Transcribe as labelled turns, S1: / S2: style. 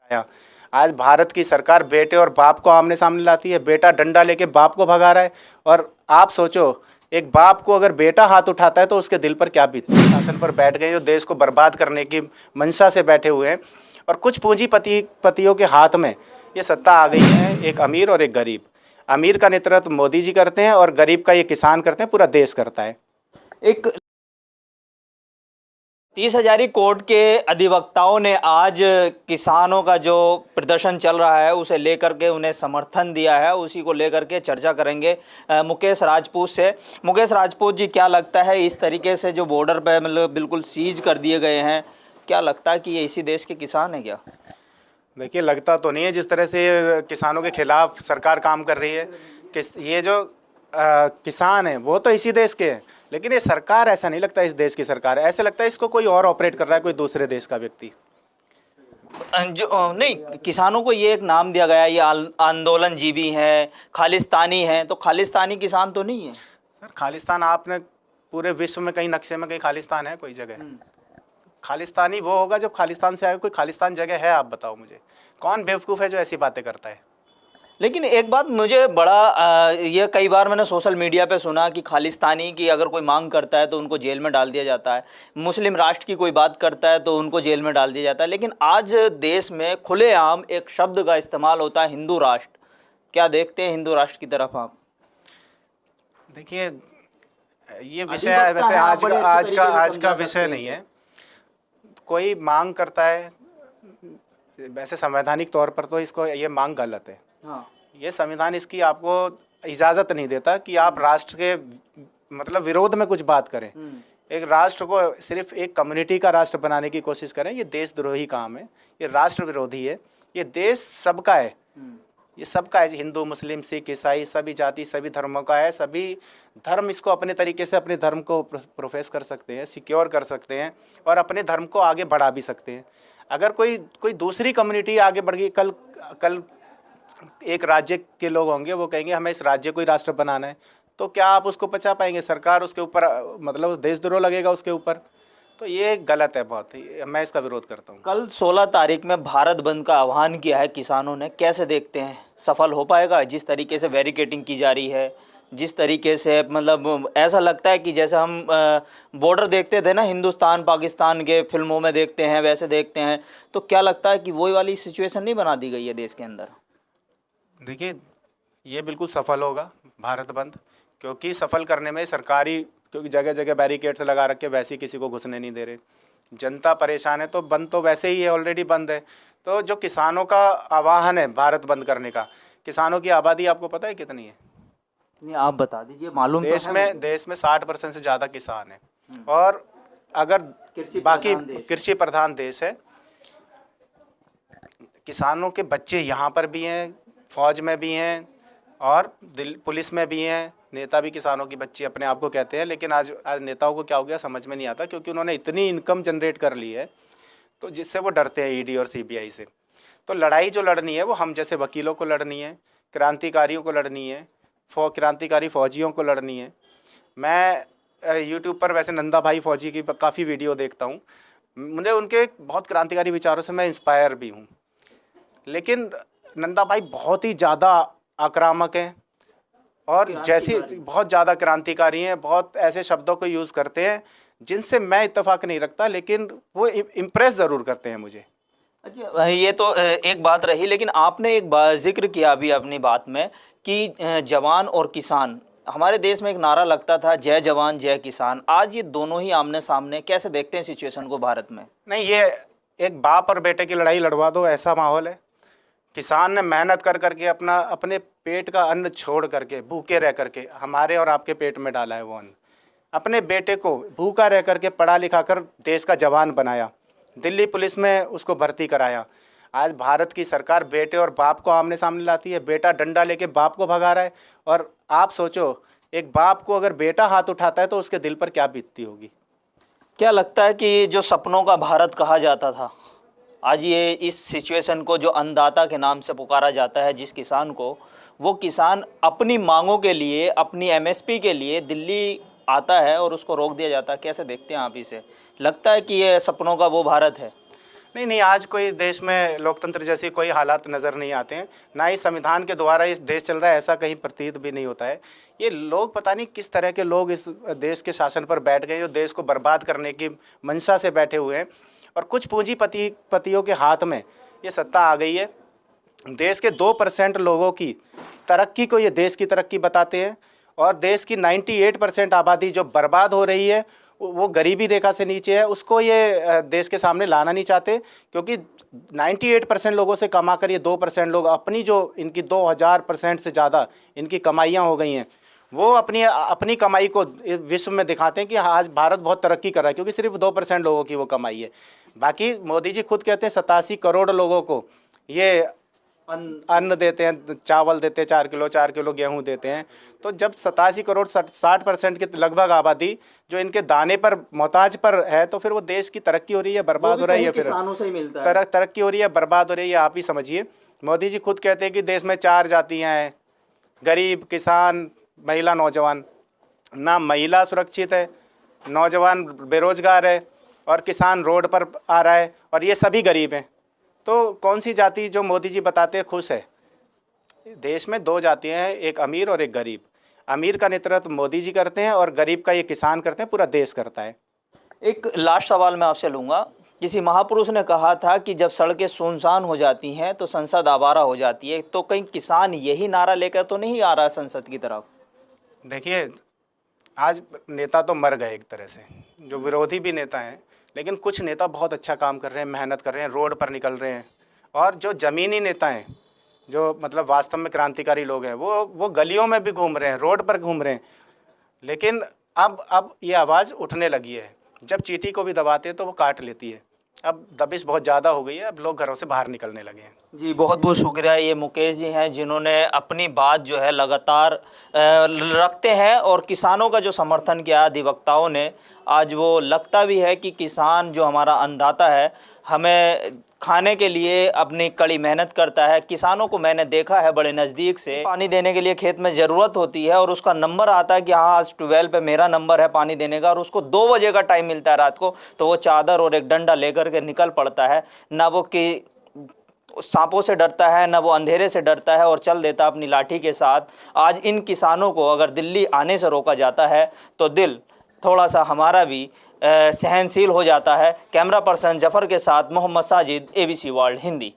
S1: आया। आज भारत की सरकार बेटे और बाप को आमने सामने लाती है, बेटा डंडा लेके बाप को भगा रहा है। और आप सोचो, एक बाप को अगर बेटा हाथ उठाता है तो उसके दिल पर क्या बीतती है। शासन पर बैठ गए जो देश को बर्बाद करने की मंशा से बैठे हुए हैं, और कुछ पूंजीपतियों के हाथ में ये सत्ता आ गई है, एक अमीर और एक गरीब। अमीर का नेतृत्व मोदी जी करते हैं और गरीब का ये किसान करते हैं, पूरा देश करता है।
S2: एक 30 हजारी कोर्ट के अधिवक्ताओं ने आज किसानों का जो प्रदर्शन चल रहा है उसे लेकर के उन्हें समर्थन दिया है। उसी को लेकर के चर्चा करेंगे मुकेश राजपूत से। मुकेश राजपूत जी, क्या लगता है इस तरीके से जो बॉर्डर पे मतलब बिल्कुल सीज कर दिए गए हैं, क्या लगता है कि ये इसी देश के किसान हैं क्या?
S1: देखिए, लगता तो नहीं है जिस तरह से किसानों के खिलाफ सरकार काम कर रही है। ये जो किसान हैं वो तो इसी देश के हैं, लेकिन ये सरकार ऐसा नहीं लगता इस देश की सरकार है। ऐसा लगता है इसको कोई और ऑपरेट कर रहा है, कोई दूसरे देश का व्यक्ति।
S2: जो नहीं, किसानों को ये एक नाम दिया गया है, ये आंदोलन जीवी हैं, खालिस्तानी हैं, तो खालिस्तानी किसान तो नहीं है
S1: सर। खालिस्तान आपने पूरे विश्व में कहीं नक्शे में कहीं खालिस्तान है कोई जगह? खालिस्तानी वो होगा जब खालिस्तान से आए। कोई खालिस्तान जगह है? आप बताओ मुझे, कौन बेवकूफ़ है जो ऐसी बातें करता है।
S2: लेकिन एक बात मुझे बड़ा ये कई बार मैंने सोशल मीडिया पे सुना कि खालिस्तानी की अगर कोई मांग करता है तो उनको जेल में डाल दिया जाता है, मुस्लिम राष्ट्र की कोई बात करता है तो उनको जेल में डाल दिया जाता है। लेकिन आज देश में खुलेआम एक शब्द का इस्तेमाल होता है, हिंदू राष्ट्र। क्या देखते हैं हिंदू राष्ट्र की तरफ आप?
S1: देखिए, ये विषय वैसे आज का विषय नहीं है। कोई मांग करता है, वैसे संवैधानिक तौर पर तो इसको ये मांग गलत है।
S2: हाँ।
S1: ये संविधान इसकी आपको इजाज़त नहीं देता कि आप राष्ट्र के मतलब विरोध में कुछ बात करें। एक राष्ट्र को सिर्फ एक कम्युनिटी का राष्ट्र बनाने की कोशिश करें, ये देशद्रोही काम है, ये राष्ट्र विरोधी है। ये देश सबका है, ये सबका है। हिंदू, मुस्लिम, सिख, ईसाई, सभी जाति सभी धर्मों का है। सभी धर्म इसको अपने तरीके से अपने धर्म को प्रोफेस कर सकते हैं, सिक्योर कर सकते हैं और अपने धर्म को आगे बढ़ा भी सकते हैं। अगर कोई दूसरी कम्युनिटी आगे बढ़ गई, कल एक राज्य के लोग होंगे, वो कहेंगे हमें इस राज्य को ही राष्ट्र बनाना है, तो क्या आप उसको पचा पाएंगे? सरकार उसके ऊपर मतलब देशद्रोह लगेगा उसके ऊपर। तो ये गलत है बहुत ही, मैं इसका विरोध करता हूँ।
S2: कल 16 तारीख में भारत बंद का आह्वान किया है किसानों ने, कैसे देखते हैं, सफल हो पाएगा? जिस तरीके से बैरिकेडिंग की जा रही है, जिस तरीके से मतलब ऐसा लगता है कि जैसे हम बॉर्डर देखते थे ना हिंदुस्तान पाकिस्तान के फिल्मों में देखते हैं, वैसे देखते हैं, तो क्या लगता है कि वही वाली सिचुएशन नहीं बना दी गई है देश के अंदर?
S1: देखिए, ये बिल्कुल सफल होगा भारत बंद, क्योंकि सफल करने में सरकारी, क्योंकि जगह जगह बैरिकेड्स लगा रखे, वैसे ही किसी को घुसने नहीं दे रहे। जनता परेशान है, तो बंद तो वैसे ही है, ऑलरेडी बंद है। तो जो किसानों का आह्वान है भारत बंद करने का, किसानों की आबादी आपको पता है कितनी है?
S2: नहीं, आप बता दीजिए। मालूम
S1: देश में 60% से ज़्यादा किसान है, और अगर बाकी कृषि प्रधान देश है। किसानों के बच्चे यहाँ पर भी हैं, फौज में भी हैं और पुलिस में भी हैं। नेता भी किसानों की बच्ची अपने आप को कहते हैं, लेकिन आज नेताओं को क्या हो गया समझ में नहीं आता, क्योंकि उन्होंने इतनी इनकम जनरेट कर ली है तो जिससे वो डरते हैं ईडी और सीबीआई से। तो लड़ाई जो लड़नी है वो हम जैसे वकीलों को लड़नी है, क्रांतिकारियों को लड़नी है, क्रांतिकारी फौजियों को लड़नी है। मैं यूट्यूब पर वैसे नंदा भाई फौजी की काफ़ी वीडियो देखता हूँ, मुझे उनके बहुत क्रांतिकारी विचारों से मैं इंस्पायर भी हूँ। लेकिन नंदा भाई बहुत ही ज़्यादा आक्रामक हैं और जैसी बहुत ज़्यादा क्रांतिकारी हैं, बहुत ऐसे शब्दों को यूज़ करते हैं जिनसे मैं इत्तेफाक नहीं रखता, लेकिन वो इम्प्रेस ज़रूर करते हैं मुझे।
S2: अच्छा, ये तो एक बात रही, लेकिन आपने एक जिक्र किया अभी अपनी बात में कि जवान और किसान, हमारे देश में एक नारा लगता था जय जवान जय किसान। आज ये दोनों ही आमने सामने, कैसे देखते हैं सिचुएशन को भारत में?
S1: नहीं, ये एक बाप और बेटे की लड़ाई लड़वा दो, ऐसा माहौल है। किसान ने मेहनत कर करके अपने पेट का अन्न छोड़ करके, भूखे रह करके हमारे और आपके पेट में डाला है वो अन्न। अपने बेटे को भूखा रह करके पढ़ा लिखा कर देश का जवान बनाया, दिल्ली पुलिस में उसको भर्ती कराया। आज भारत की सरकार बेटे और बाप को आमने सामने लाती है, बेटा डंडा लेके बाप को भगा रहा है। और आप सोचो, एक बाप को अगर बेटा हाथ उठाता है तो उसके दिल पर क्या बीतती होगी।
S2: क्या लगता है कि जो सपनों का भारत कहा जाता था, आज ये इस सिचुएशन को जो अन्नदाता के नाम से पुकारा जाता है, जिस किसान को, वो किसान अपनी मांगों के लिए, अपनी एमएसपी के लिए दिल्ली आता है और उसको रोक दिया जाता है, कैसे देखते हैं आप इसे? लगता है कि ये सपनों का वो भारत है?
S1: नहीं नहीं, आज कोई देश में लोकतंत्र जैसी कोई हालात नज़र नहीं आते हैं, ना ही संविधान के द्वारा इस देश चल रहा है, ऐसा कहीं प्रतीत भी नहीं होता है। ये लोग पता नहीं किस तरह के लोग इस देश के शासन पर बैठ गए, जो देश को बर्बाद करने की मंशा से बैठे हुए हैं, और कुछ पूंजीपतियों के हाथ में ये सत्ता आ गई है। देश के 2% लोगों की तरक्की को ये देश की तरक्की बताते हैं, और देश की 98% आबादी जो बर्बाद हो रही है, वो गरीबी रेखा से नीचे है, उसको ये देश के सामने लाना नहीं चाहते, क्योंकि 98% लोगों से कमा कर ये 2% लोग अपनी, जो इनकी 2000% से ज़्यादा इनकी कमाइयाँ हो गई हैं, वो अपनी कमाई को विश्व में दिखाते हैं कि आज भारत बहुत तरक्की कर रहा है, क्योंकि सिर्फ 2% लोगों की वो कमाई है। बाकी मोदी जी खुद कहते हैं 87 करोड़ लोगों को ये अन्न देते हैं, चावल देते हैं, 4 किलो गेहूं देते हैं। तो जब 87 करोड़ 60% के लगभग आबादी जो इनके दाने पर मोहताज पर है, तो फिर वो देश की तरक्की हो रही है, बर्बाद हो रही है, फिर
S2: किसानों से ही मिलता है।
S1: तरक्की हो रही है, बर्बाद हो रही है, आप ही समझिए। मोदी जी खुद कहते हैं कि देश में 4 जातियाँ हैं, गरीब, किसान, महिला, नौजवान। ना महिला सुरक्षित है, नौजवान बेरोजगार है, और किसान रोड पर आ रहा है, और ये सभी गरीब हैं। तो कौन सी जाति जो मोदी जी बताते हैं खुश है? देश में 2 जातियां हैं, एक अमीर और एक गरीब। अमीर का नेतृत्व मोदी जी करते हैं, और गरीब का ये किसान करते हैं, पूरा देश करता है।
S2: एक लास्ट सवाल मैं आपसे लूँगा। किसी महापुरुष ने कहा था कि जब सड़कें सुनसान हो जाती हैं तो संसद आवारा हो जाती है, तो कहीं किसान यही नारा लेकर तो नहीं आ रहा संसद की तरफ?
S1: देखिए, आज नेता तो मर गए एक तरह से, जो विरोधी भी नेता हैं, लेकिन कुछ नेता बहुत अच्छा काम कर रहे हैं, मेहनत कर रहे हैं, रोड पर निकल रहे हैं। और जो ज़मीनी नेता हैं, जो मतलब वास्तव में क्रांतिकारी लोग हैं, वो गलियों में भी घूम रहे हैं, रोड पर घूम रहे हैं। लेकिन अब ये आवाज़ उठने लगी है। जब चींटी को भी दबाते हैं तो वो काट लेती है। अब दबिश बहुत ज़्यादा हो गई है, अब लोग घरों से बाहर निकलने लगे हैं।
S2: जी, बहुत बहुत शुक्रिया। ये मुकेश जी हैं जिन्होंने अपनी बात जो है लगातार रखते हैं, और किसानों का जो समर्थन किया अधिवक्ताओं ने, आज वो लगता भी है कि किसान जो हमारा अन्नदाता है, हमें खाने के लिए अपनी कड़ी मेहनत करता है। किसानों को मैंने देखा है बड़े नज़दीक से, पानी देने के लिए खेत में ज़रूरत होती है, और उसका नंबर आता है कि हाँ आज 12 पे मेरा नंबर है पानी देने का, और उसको 2 बजे का टाइम मिलता है रात को, तो वो चादर और एक डंडा लेकर के निकल पड़ता है। ना वो कि सांपों से डरता है, ना वो अंधेरे से डरता है, और चल देता अपनी लाठी के साथ। आज इन किसानों को अगर दिल्ली आने से रोका जाता है तो दिल थोड़ा सा हमारा भी सहनशील हो जाता है। कैमरा पर्सन जफ़र के साथ मोहम्मद साजिद, ABC वर्ल्ड हिंदी।